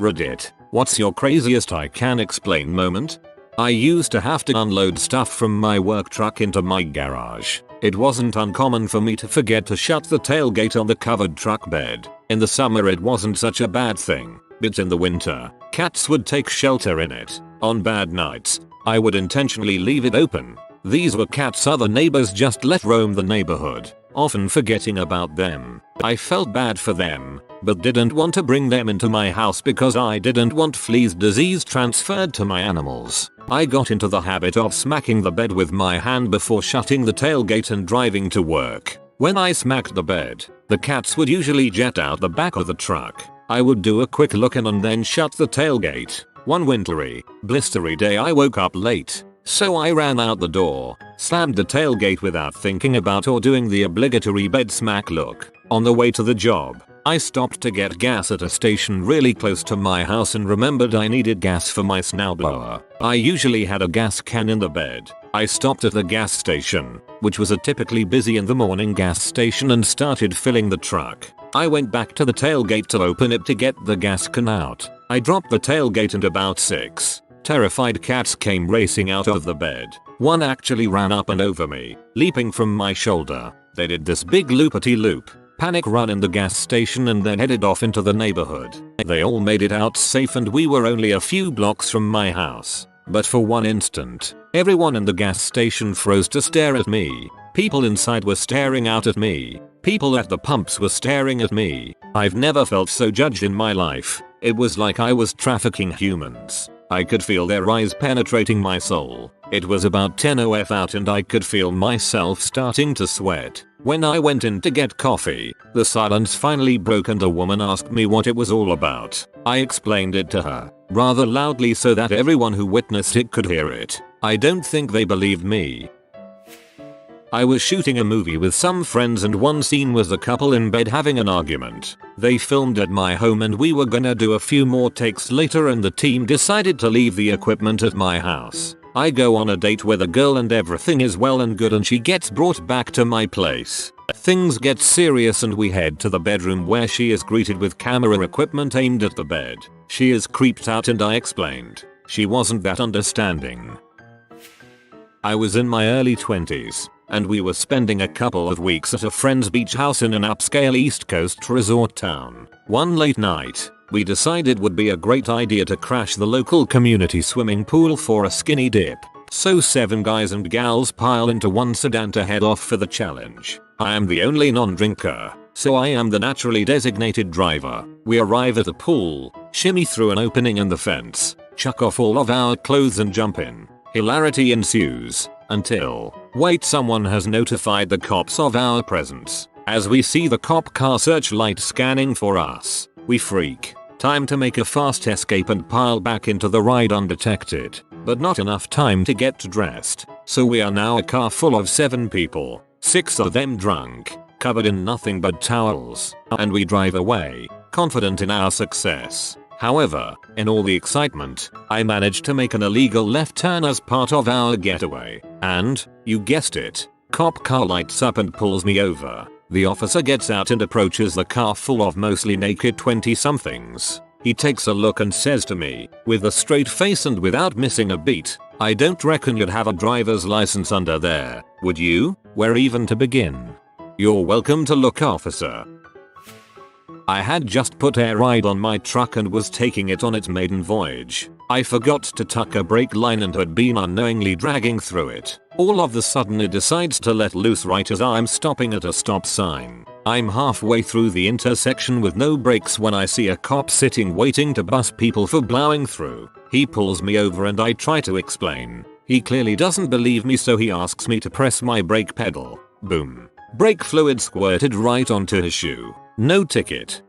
Reddit, what's your craziest I can explain moment? I used to have to unload stuff from my work truck into my garage. It wasn't uncommon for me to forget to shut the tailgate on the covered truck bed. In the summer it wasn't such a bad thing, but in the winter, cats would take shelter in it. On bad nights, I would intentionally leave it open. These were cats other neighbors just let roam the neighborhood, often forgetting about them. I felt bad for them, but didn't want to bring them into my house because I didn't want fleas disease transferred to my animals. I got into the habit of smacking the bed with my hand before shutting the tailgate and driving to work. When I smacked the bed, the cats would usually jet out the back of the truck. I would do a quick look in and then shut the tailgate. One wintry, blistery day I woke up late, so I ran out the door, slammed the tailgate without thinking about or doing the obligatory bed smack look. On the way to the job, I stopped to get gas at a station really close to my house and remembered I needed gas for my snowblower. I usually had a gas can in the bed. I stopped at the gas station, which was a typically busy in the morning gas station, and started filling the truck. I went back to the tailgate to open it to get the gas can out. I dropped the tailgate and about 6 terrified cats came racing out of the bed. One actually ran up and over me, leaping from my shoulder. They did this big loopity-loop, panic run in the gas station and then headed off into the neighborhood. They all made it out safe and we were only a few blocks from my house. But for one instant, everyone in the gas station froze to stare at me. People inside were staring out at me. People at the pumps were staring at me. I've never felt so judged in my life. It was like I was trafficking humans. I could feel their eyes penetrating my soul. It was about 10 OF out and I could feel myself starting to sweat. When I went in to get coffee, the silence finally broke and a woman asked me what it was all about. I explained it to her, rather loudly so that everyone who witnessed it could hear it. I don't think they believed me. I was shooting a movie with some friends and one scene was a couple in bed having an argument. They filmed at my home and we were gonna do a few more takes later and the team decided to leave the equipment at my house. I go on a date with a girl and everything is well and good and she gets brought back to my place. Things get serious and we head to the bedroom where she is greeted with camera equipment aimed at the bed. She is creeped out and I explained. She wasn't that understanding. I was in my early 20s. And we were spending a couple of weeks at a friend's beach house in an upscale East Coast resort town. One late night, we decided would be a great idea to crash the local community swimming pool for a skinny dip. So 7 guys and gals pile into one sedan to head off for the challenge. I am the only non-drinker, so I am the naturally designated driver. We arrive at the pool, shimmy through an opening in the fence, chuck off all of our clothes and jump in. Hilarity ensues. Until, wait, someone has notified the cops of our presence. As we see the cop car searchlight scanning for us, we freak. Time to make a fast escape and pile back into the ride undetected. But not enough time to get dressed. So we are now a car full of 7 people, 6 of them drunk, covered in nothing but towels. And we drive away, confident in our success. However, in all the excitement, I managed to make an illegal left turn as part of our getaway. And, you guessed it, cop car lights up and pulls me over. The officer gets out and approaches the car full of mostly naked 20-somethings. He takes a look and says to me, with a straight face and without missing a beat, "I don't reckon you'd have a driver's license under there, would you? Where even to begin?" "You're welcome to look, officer." I had just put air ride on my truck and was taking it on its maiden voyage. I forgot to tuck a brake line and had been unknowingly dragging through it. All of a sudden it decides to let loose right as I'm stopping at a stop sign. I'm halfway through the intersection with no brakes when I see a cop sitting waiting to bust people for blowing through. He pulls me over and I try to explain. He clearly doesn't believe me, so he asks me to press my brake pedal. Boom. Brake fluid squirted right onto his shoe. No ticket.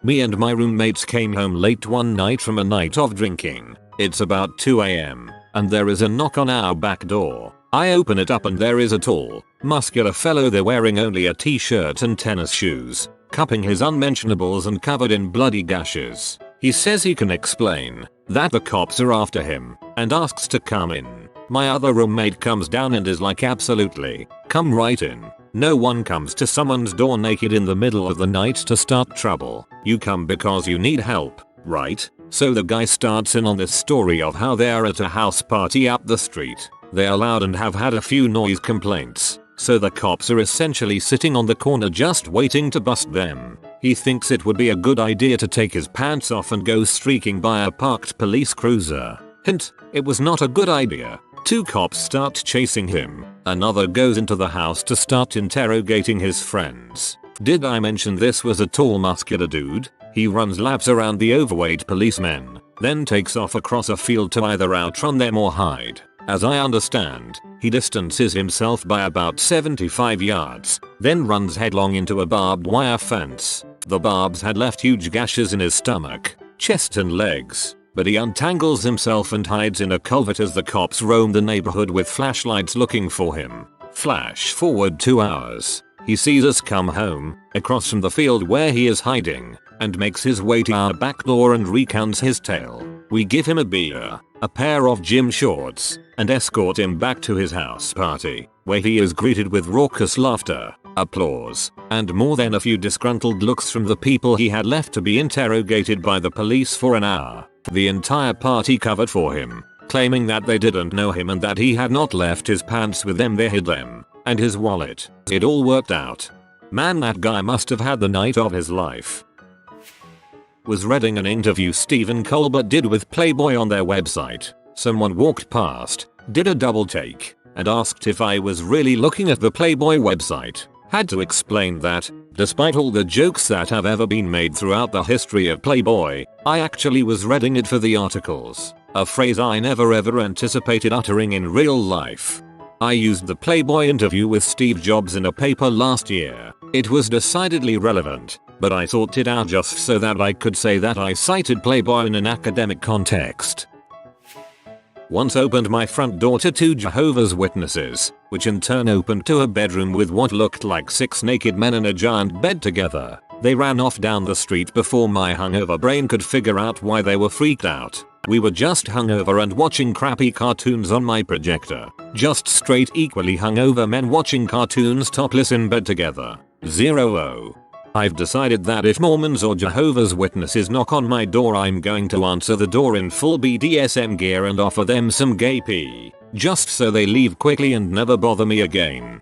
Me and my roommates came home late one night from a night of drinking. It's about 2 AM, and there is a knock on our back door. I open it up and there is a tall, muscular fellow there wearing only a t-shirt and tennis shoes, cupping his unmentionables and covered in bloody gashes. He says he can explain, that the cops are after him, and asks to come in. My other roommate comes down and is like, "Absolutely, come right in." No one comes to someone's door naked in the middle of the night to start trouble. You come because you need help, right? So the guy starts in on this story of how they are at a house party up the street. They are loud and have had a few noise complaints. So the cops are essentially sitting on the corner just waiting to bust them. He thinks it would be a good idea to take his pants off and go streaking by a parked police cruiser. Hint, it was not a good idea. 2 cops start chasing him. Another goes into the house to start interrogating his friends. Did I mention this was a tall muscular dude? He runs laps around the overweight policemen, then takes off across a field to either outrun them or hide. As I understand, he distances himself by about 75 yards, then runs headlong into a barbed wire fence. The barbs had left huge gashes in his stomach, chest and legs, but he untangles himself and hides in a culvert as the cops roam the neighborhood with flashlights looking for him. Flash forward 2 hours. He sees us come home, across from the field where he is hiding, and makes his way to our back door and recounts his tale. We give him a beer, a pair of gym shorts, and escort him back to his house party, where he is greeted with raucous laughter, applause, and more than a few disgruntled looks from the people he had left to be interrogated by the police for an hour. The entire party covered for him, claiming that they didn't know him and that he had not left his pants with them, they hid them, and his wallet. It all worked out. Man, that guy must have had the night of his life. Was reading an interview Stephen Colbert did with Playboy on their website. Someone walked past, did a double take, and asked if I was really looking at the Playboy website. Had to explain that, despite all the jokes that have ever been made throughout the history of Playboy, I actually was reading it for the articles. A phrase I never ever anticipated uttering in real life. I used the Playboy interview with Steve Jobs in a paper last year. It was decidedly relevant, but I thought it out just so that I could say that I cited Playboy in an academic context. Once opened my front door to 2 Jehovah's Witnesses, which in turn opened to a bedroom with what looked like 6 naked men in a giant bed together. They ran off down the street before my hungover brain could figure out why they were freaked out. We were just hungover and watching crappy cartoons on my projector. Just straight equally hungover men watching cartoons topless in bed together. 0-0. I've decided that if Mormons or Jehovah's Witnesses knock on my door, I'm going to answer the door in full BDSM gear and offer them some gay pee, just so they leave quickly and never bother me again.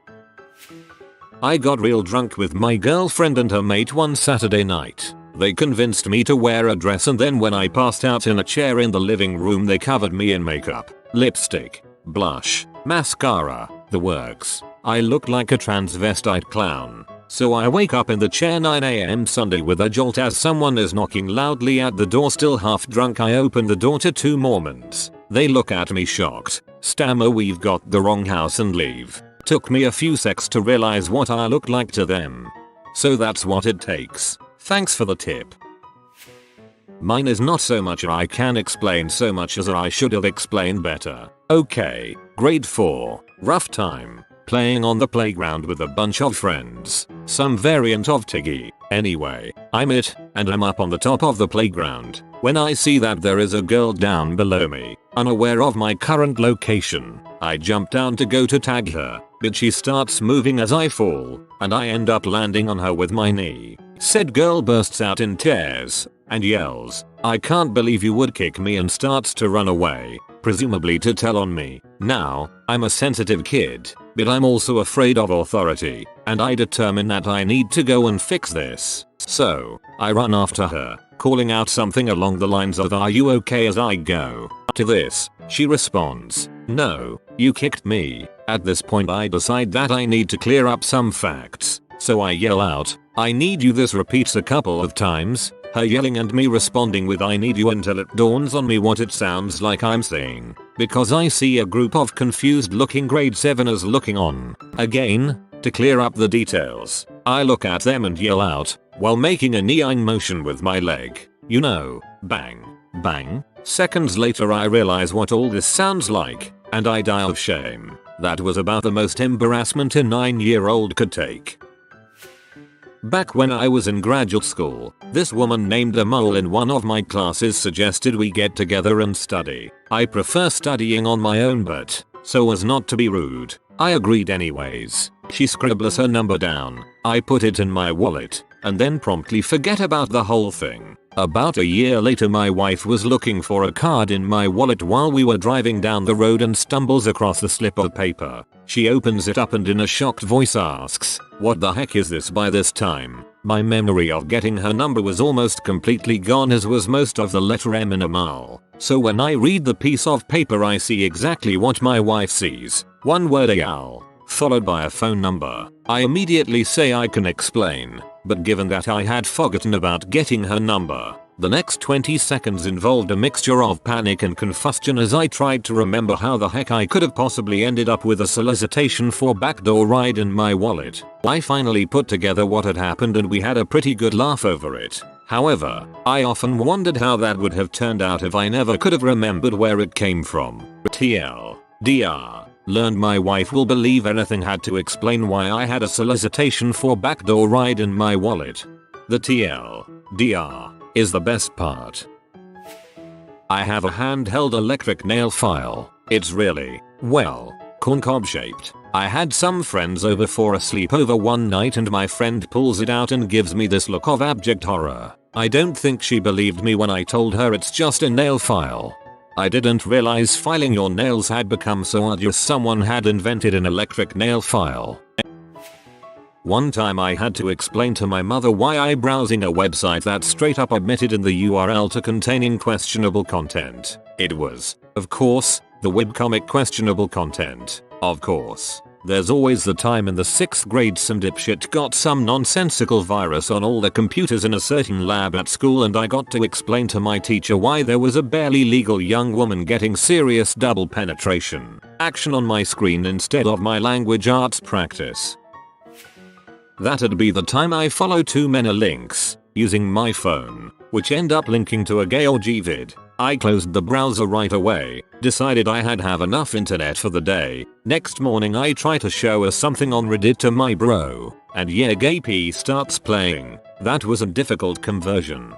I got real drunk with my girlfriend and her mate one Saturday night. They convinced me to wear a dress, and then when I passed out in a chair in the living room they covered me in makeup, lipstick, blush, mascara, the works. I looked like a transvestite clown. So I wake up in the chair 9 AM Sunday with a jolt as someone is knocking loudly at the door. Still half drunk, I open the door to 2 Mormons. They look at me shocked, stammer we've got the wrong house, and leave. Took me a few secs to realize what I look like to them. So that's what it takes. Thanks for the tip. Mine is not so much I can explain so much as I should have explained better. Okay, grade 4, rough time. Playing on the playground with a bunch of friends. Some variant of Tiggy. Anyway, I'm it, and I'm up on the top of the playground, when I see that there is a girl down below me, unaware of my current location. I jump down to go to tag her, but she starts moving as I fall, and I end up landing on her with my knee. Said girl bursts out in tears, and yells, "I can't believe you would kick me," and starts to run away, presumably to tell on me. Now, I'm a sensitive kid, but I'm also afraid of authority, and I determine that I need to go and fix this. So, I run after her, calling out something along the lines of "Are you okay?" as I go. To this, she responds, "No, you kicked me." At this point I decide that I need to clear up some facts, so I yell out, "I need you." This repeats a couple of times, her yelling and me responding with "I need you," until it dawns on me what it sounds like I'm saying, because I see a group of confused looking grade 7ers looking on. Again, to clear up the details, I look at them and yell out, while making a kneeing motion with my leg, "You know, bang, bang." Seconds later I realize what all this sounds like, and I die of shame. That was about the most embarrassment a 9-year-old could take. Back when I was in graduate school, this woman named Amol in one of my classes suggested we get together and study. I prefer studying on my own, but, so as not to be rude, I agreed anyways. She scribbles her number down. I put it in my wallet and then promptly forget about the whole thing. About a year later, my wife was looking for a card in my wallet while we were driving down the road and stumbles across the slip of paper. She opens it up and in a shocked voice asks, "What the heck is this?" By this time, my memory of getting her number was almost completely gone, as was most of the letter M in Amal. So when I read the piece of paper, I see exactly what my wife sees. One word AL, followed by a phone number. I immediately say I can explain, but given that I had forgotten about getting her number, the next 20 seconds involved a mixture of panic and confusion as I tried to remember how the heck I could have possibly ended up with a solicitation for backdoor ride in my wallet. I finally put together what had happened and we had a pretty good laugh over it. However, I often wondered how that would have turned out if I never could have remembered where it came from. TLDR. Learned my wife will believe anything had to explain why I had a solicitation for backdoor ride in my wallet. The TLDR is the best part. I have a handheld electric nail file. It's really, well, corncob shaped. I had some friends over for a sleepover one night and my friend pulls it out and gives me this look of abject horror. I don't think she believed me when I told her it's just a nail file. I didn't realize filing your nails had become so arduous someone had invented an electric nail file. One time I had to explain to my mother why I browsing a website that straight up admitted in the URL to containing questionable content. It was, of course, the webcomic questionable content. Of course. There's always the time in the 6th grade some dipshit got some nonsensical virus on all the computers in a certain lab at school and I got to explain to my teacher why there was a barely legal young woman getting serious double penetration action on my screen instead of my language arts practice. That'd be the time I follow too many links using my phone, which end up linking to a gay orgy vid. I closed the browser right away, decided I had have enough internet for the day. Next morning I try to show us something on Reddit to my bro, and yeah, gay P starts playing. That was a difficult conversion.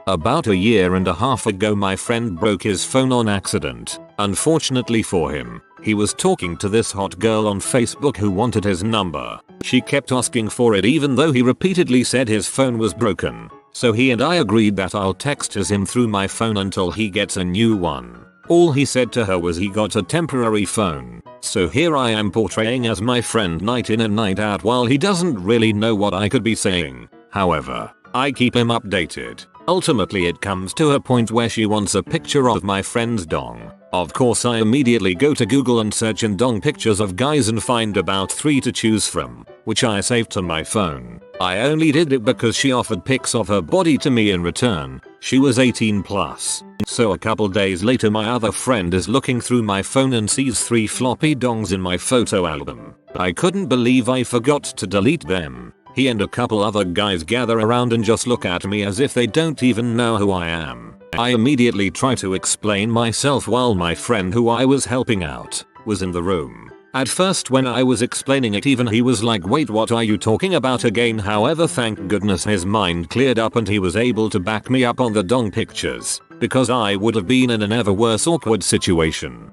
About a year and a half ago my friend broke his phone on accident. Unfortunately for him, he was talking to this hot girl on Facebook who wanted his number. She kept asking for it even though he repeatedly said his phone was broken. So he and I agreed that I'll text him through my phone until he gets a new one. All he said to her was he got a temporary phone. So here I am portraying as my friend night in and night out while he doesn't really know what I could be saying. However, I keep him updated. Ultimately it comes to a point where she wants a picture of my friend's dong. Of course I immediately go to Google and search in dong pictures of guys and find about 3 to choose from, which I saved to my phone. I only did it because she offered pics of her body to me in return. She was 18 plus. So a couple days later my other friend is looking through my phone and sees 3 floppy dongs in my photo album. I couldn't believe I forgot to delete them. He and a couple other guys gather around and just look at me as if they don't even know who I am. I immediately try to explain myself while my friend who I was helping out was in the room. At first when I was explaining it even he was like, "Wait, what are you talking about again?" However, thank goodness his mind cleared up and he was able to back me up on the dong pictures, because I would have been in an ever worse awkward situation.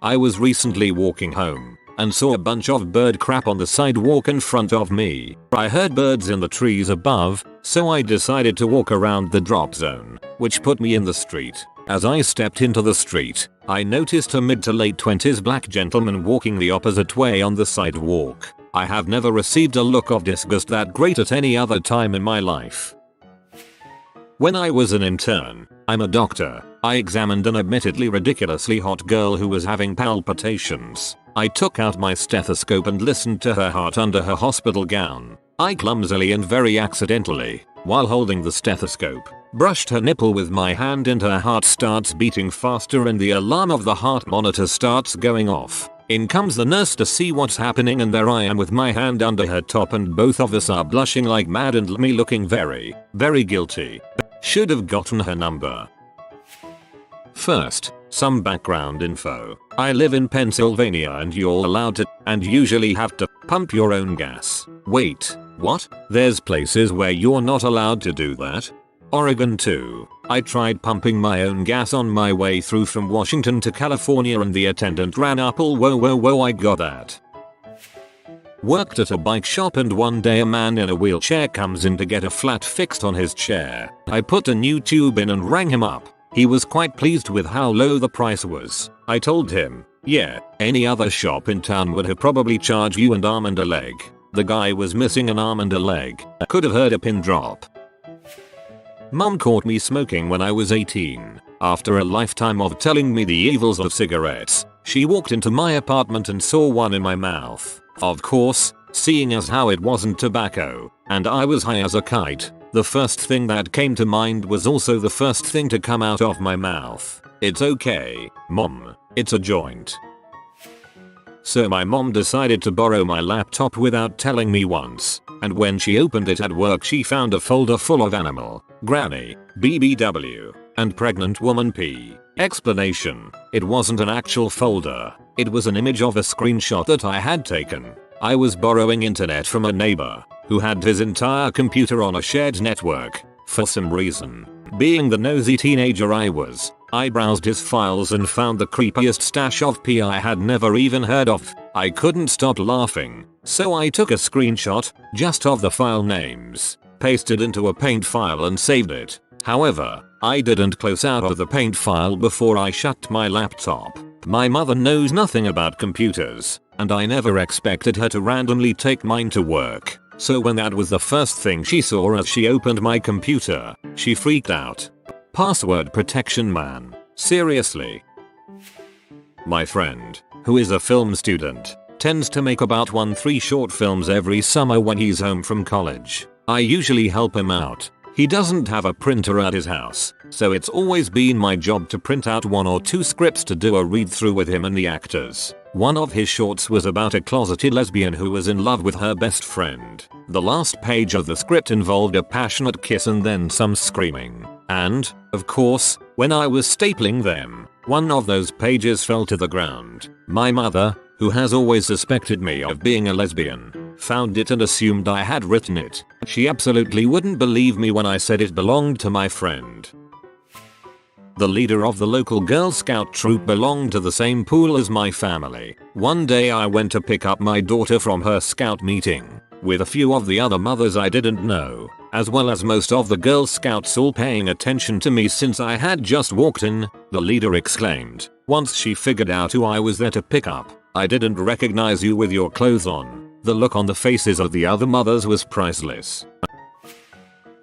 I was recently walking home and saw a bunch of bird crap on the sidewalk in front of me. I heard birds in the trees above, so I decided to walk around the drop zone, which put me in the street. As I stepped into the street, I noticed a mid to late 20s black gentleman walking the opposite way on the sidewalk. I have never received a look of disgust that great at any other time in my life. When I was an intern, I'm a doctor, I examined an admittedly ridiculously hot girl who was having palpitations. I took out my stethoscope and listened to her heart under her hospital gown. I clumsily and very accidentally, while holding the stethoscope, brushed her nipple with my hand and her heart starts beating faster and the alarm of the heart monitor starts going off. In comes the nurse to see what's happening and there I am with my hand under her top and both of us are blushing like mad and me looking very, very guilty. Should have gotten her number. First, some background info. I live in Pennsylvania and you're allowed to, and usually have to, pump your own gas. Wait, what? There's places where you're not allowed to do that? Oregon too. I tried pumping my own gas on my way through from Washington to California and the attendant ran up all whoa I got that. Worked at a bike shop and one day a man in a wheelchair comes in to get a flat fixed on his chair. I put a new tube in and rang him up. He was quite pleased with how low the price was. I told him, yeah, any other shop in town would have probably charged you an arm and a leg. The guy was missing an arm and a leg. Could have heard a pin drop. Mum caught me smoking when I was 18. After a lifetime of telling me the evils of cigarettes, she walked into my apartment and saw one in my mouth. Of course, seeing as how it wasn't tobacco, and I was high as a kite, the first thing that came to mind was also the first thing to come out of my mouth. It's okay, Mom, it's a joint. So my mom decided to borrow my laptop without telling me once, and when she opened it at work she found a folder full of animal, granny, BBW, and pregnant woman P. Explanation: it wasn't an actual folder, it was an image of a screenshot that I had taken. I was borrowing internet from a neighbor, who had his entire computer on a shared network, for some reason. Being the nosy teenager I was, I browsed his files and found the creepiest stash of P I had never even heard of. I couldn't stop laughing, so I took a screenshot, just of the file names, pasted into a paint file and saved it. However, I didn't close out of the paint file before I shut my laptop. My mother knows nothing about computers, and I never expected her to randomly take mine to work. So when that was the first thing she saw as she opened my computer, she freaked out. Password protection, man. Seriously. My friend, who is a film student, tends to make about 1-3 short films every summer when he's home from college. I usually help him out. He doesn't have a printer at his house, so it's always been my job to print out 1 or 2 scripts to do a read through with him and the actors. One of his shorts was about a closeted lesbian who was in love with her best friend. The last page of the script involved a passionate kiss and then some screaming. And, of course, when I was stapling them, one of those pages fell to the ground. My mother, who has always suspected me of being a lesbian, found it and assumed I had written it. She absolutely wouldn't believe me when I said it belonged to my friend. The leader of the local Girl Scout troop belonged to the same pool as my family. One day I went to pick up my daughter from her scout meeting, with a few of the other mothers I didn't know, as well as most of the Girl Scouts all paying attention to me since I had just walked in, the leader exclaimed, once she figured out who I was there to pick up. "I didn't recognize you with your clothes on." The look on the faces of the other mothers was priceless.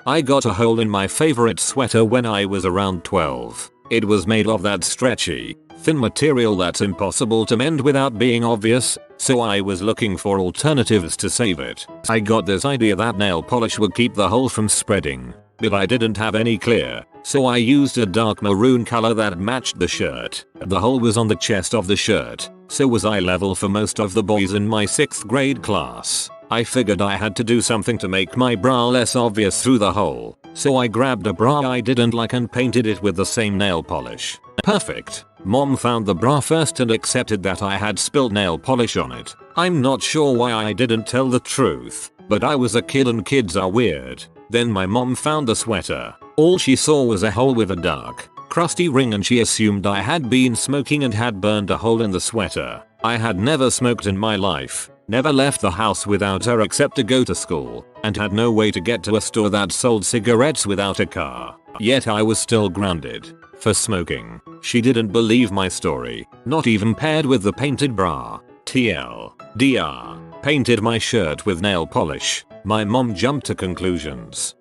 I got a hole in my favorite sweater when I was around 12. It was made of that stretchy, thin material that's impossible to mend without being obvious, so I was looking for alternatives to save it. I got this idea that nail polish would keep the hole from spreading, but I didn't have any clear, so I used a dark maroon color that matched the shirt. The hole was on the chest of the shirt, so was eye level for most of the boys in my 6th grade class. I figured I had to do something to make my bra less obvious through the hole, so I grabbed a bra I didn't like and painted it with the same nail polish. Perfect. Mom found the bra first and accepted that I had spilled nail polish on it. I'm not sure why I didn't tell the truth, but I was a kid and kids are weird. Then my mom found the sweater. All she saw was a hole with a dark, crusty ring and she assumed I had been smoking and had burned a hole in the sweater. I had never smoked in my life, never left the house without her except to go to school, and had no way to get to a store that sold cigarettes without a car. Yet I was still grounded for smoking. She didn't believe my story, not even paired with the painted bra. TLDR. Painted my shirt with nail polish. My mom jumped to conclusions.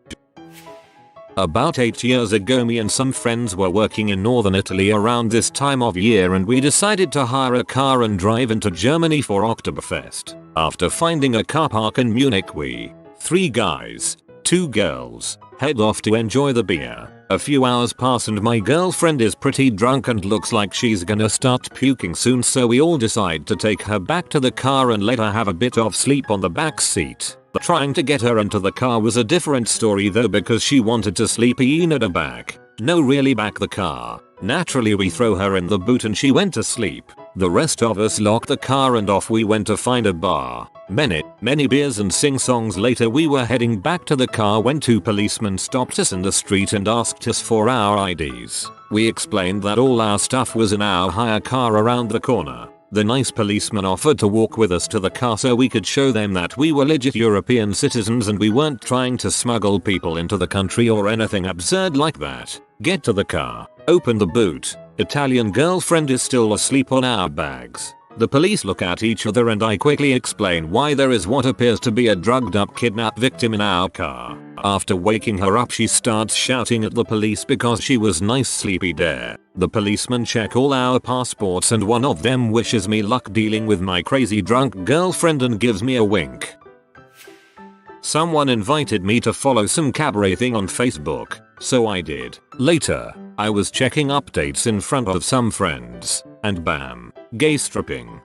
About 8 years ago me and some friends were working in northern Italy around this time of year and we decided to hire a car and drive into Germany for Oktoberfest. After finding a car park in Munich we, 3 guys, 2 girls, head off to enjoy the beer. A few hours pass and my girlfriend is pretty drunk and looks like she's gonna start puking soon, so we all decide to take her back to the car and let her have a bit of sleep on the back seat. Trying to get her into the car was a different story though because she wanted to sleep in at the back. No, really back the car. Naturally we throw her in the boot and she went to sleep. The rest of us locked the car and off we went to find a bar. Many beers and sing-songs later we were heading back to the car when 2 policemen stopped us in the street and asked us for our IDs. We explained that all our stuff was in our hire car around the corner. The nice policeman offered to walk with us to the car so we could show them that we were legit European citizens and we weren't trying to smuggle people into the country or anything absurd like that. Get to the car, open the boot. Italian girlfriend is still asleep on our bags. The police look at each other and I quickly explain why there is what appears to be a drugged up kidnapped victim in our car. After waking her up she starts shouting at the police because she was nice sleepy there. The policemen check all our passports and one of them wishes me luck dealing with my crazy drunk girlfriend and gives me a wink. Someone invited me to follow some cabaret thing on Facebook, so I did. Later, I was checking updates in front of some friends, and bam, gay stripping.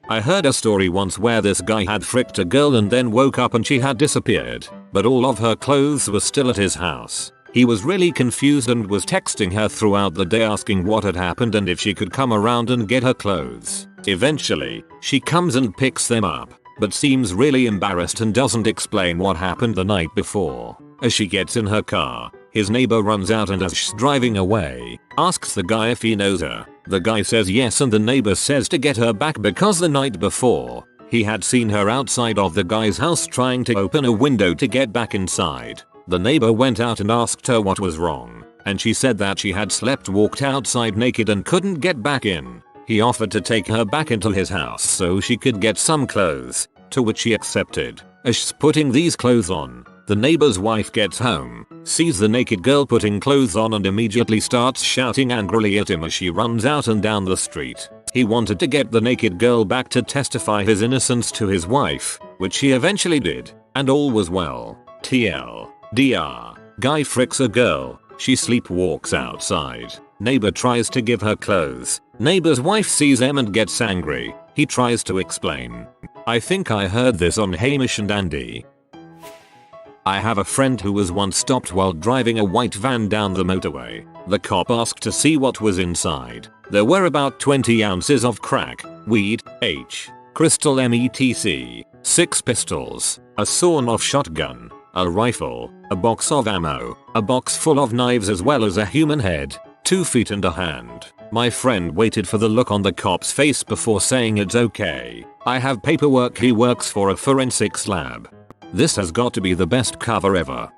I heard a story once where this guy had fricked a girl and then woke up and she had disappeared, but all of her clothes were still at his house. He was really confused and was texting her throughout the day asking what had happened and if she could come around and get her clothes. Eventually, she comes and picks them up, but seems really embarrassed and doesn't explain what happened the night before. As she gets in her car, his neighbor runs out and as she's driving away, asks the guy if he knows her. The guy says yes and the neighbor says to get her back because the night before, he had seen her outside of the guy's house trying to open a window to get back inside. The neighbor went out and asked her what was wrong, and she said that she had walked outside naked and couldn't get back in. He offered to take her back into his house so she could get some clothes, to which she accepted. As she's putting these clothes on, the neighbor's wife gets home, sees the naked girl putting clothes on and immediately starts shouting angrily at him as she runs out and down the street. He wanted to get the naked girl back to testify his innocence to his wife, which he eventually did, and all was well. TLDR. Guy fricks a girl, she sleepwalks outside. Neighbor tries to give her clothes. Neighbor's wife sees him and gets angry. He tries to explain. I think I heard this on Hamish and Andy. I have a friend who was once stopped while driving a white van down the motorway. The cop asked to see what was inside. There were about 20 ounces of crack, weed, crystal METC, 6 pistols, a sawn-off shotgun, a rifle, a box of ammo, a box full of knives as well as a human head, 2 feet and a hand. My friend waited for the look on the cop's face before saying it's okay. I have paperwork he works for a forensics lab. This has got to be the best cover ever.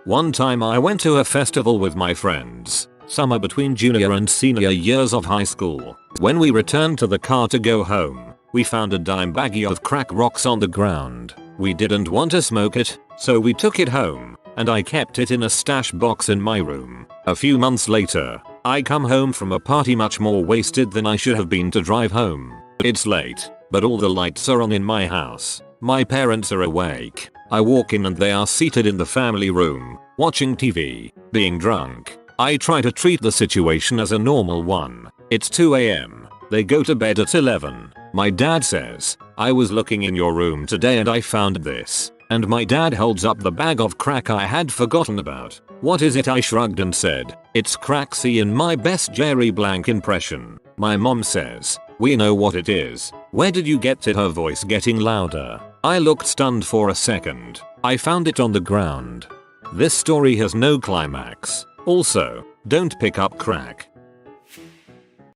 One time I went to a festival with my friends, summer between junior and senior years of high school. When we returned to the car to go home, we found a dime baggie of crack rocks on the ground. We didn't want to smoke it, so we took it home, and I kept it in a stash box in my room. A few months later, I come home from a party much more wasted than I should have been to drive home. It's late, but all the lights are on in my house. My parents are awake. I walk in and they are seated in the family room, watching TV, being drunk. I try to treat the situation as a normal one. It's 2 AM. They go to bed at 11. My dad says, I was looking in your room today and I found this. And my dad holds up the bag of crack I had forgotten about. What is it? I shrugged and said, it's cracksy in my best Jerry Blank impression. My mom says, we know what it is. Where did you get it? Her voice getting louder. I looked stunned for a second. I found it on the ground. This story has no climax. Also, don't pick up crack.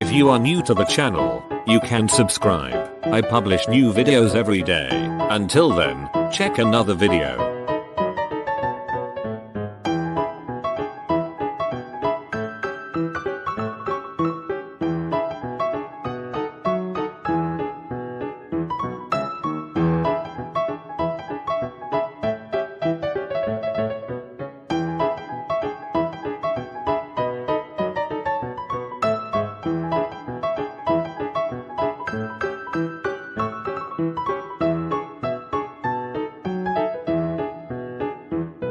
If you are new to the channel, you can subscribe. I publish new videos every day. Until then, check another video.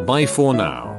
Bye for now.